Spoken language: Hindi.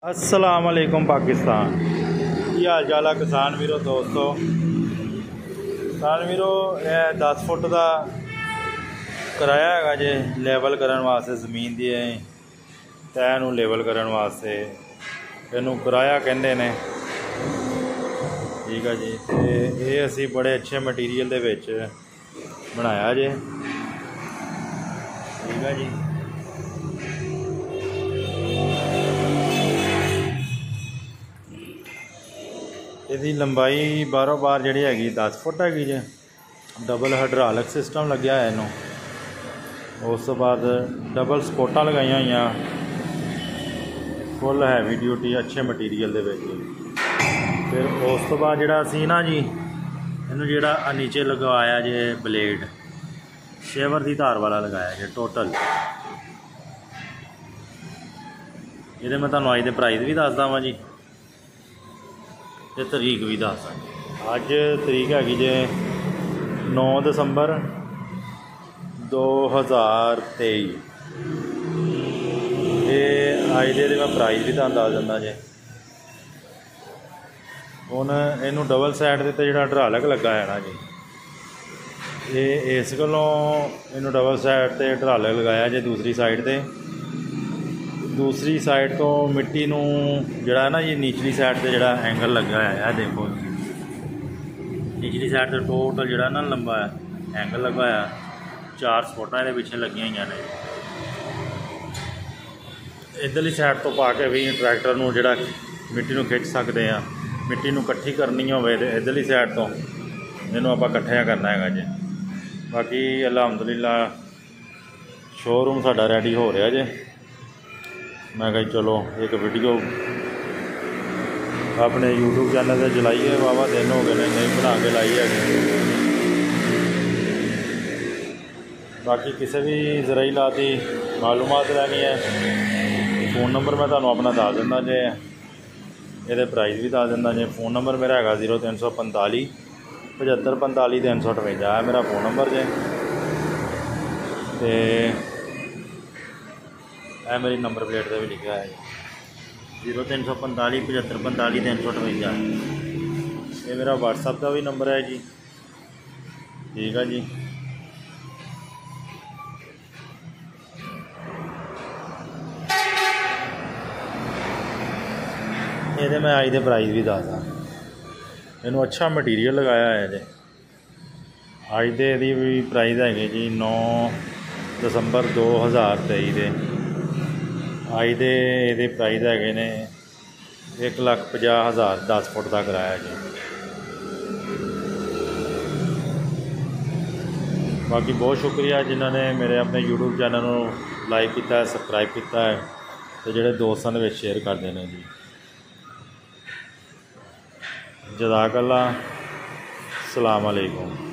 अस्सलाम वालेकुम पाकिस्तान। की हाल चाल है किसान वीरो दोस्तों। किसान वीरो 10 फुट का किराया है जे लेवल करने वास्ते ज़मीन की तय नूं लेवल करने वास्ते इनू किराया कहते हैं। ठीक है जी। तो ये असी बड़े अच्छे मटीरियल दे विच बनाया जे। ठीक है जी। इसकी लंबाई बारों बार जी हैगी 10 फुट हैगी जे। डबल हाइड्रोलिक सिस्टम लग्या है इनू। उस तो बाद डबल सपोर्टां लगाई हुई, फुल हैवी ड्यूटी अच्छे मटीरियल दे विच। फिर उस तो बाद जिहड़ा असीं ना जी इनू जिहड़ा नीचे लगवाया जे ब्लेड शेवर की धार वाला लगाया जे टोटल। ये मैं तुहानूं अज दे प्राइस भी दसदा वां जी ते तरीक भी दसदा। अज तरीक हैगी जे 9 दिसंबर 2023। ते अज दे मैं प्राइस भी तुहानूं दस दिंदा जे। हुण इनू डबल साइड दे जिहड़ा हाइड्रोलिक लगा है ना जी, ये इस गल्लों इनू डबल साइड ते हाइड्रोलिक लगाया जे। दूसरी साइड तो मिट्टी नूं जिहड़ा ना जी निचली साइड ते जिहड़ा एंगल लगा है देखो, निचली साइड ते टोटल जिहड़ा ना लंबा एंगल लगाया 4 सपोर्टां इहदे पिछे लगियां होईयां ने। इधरली साइड तो पा के भी ट्रैक्टर नूं जिहड़ा मिट्टी नूं खिंच सकते हैं। मिट्टी नूं कट्ठी करनी होवे ते इधरली साइड तो इहनूं आपां कट्ठिया करना है जी। बाकी अलहमदुलिल्ला शोरूम साडा रेडी हो रहा जे। मैं कहा चलो एक वीडियो अपने यूट्यूब चैनल से चलाइए। वाहवा दिन हो गए ने नहीं बना के लाई है। बाकी किसी भी ज़राइलात की मालूमात लैनी है, फ़ोन नंबर मैं तुहानूं अपना दस दिंदा जे। ये प्राइस भी दस दिंदा जे। फ़ोन नंबर मेरा है 0345 7545 358 है मेरा फ़ोन नंबर जे। तो मेरी नंबर प्लेट पर भी लिखा है 0345 7545 358। ये मेरा व्हाट्सअप का भी नंबर है जी। ठीक है जी। ये मैं अज दे प्राइस भी दसदा। इनू अच्छा मटीरियल लगाया है जे। अज दे दी भी प्राइस है जी 9 दिसंबर 2023 के। अज दे ये प्राइस है ने 1,50,000 10 फुट का किराया जी। बाकी बहुत शुक्रिया जिन्होंने मेरे अपने यूट्यूब चैनल को लाइक किया, सबसक्राइब किया है, तो जोड़े दोस्तों के शेयर करते हैं जी। जज़ाकल्लाह। अस्सलाम वालेकुम।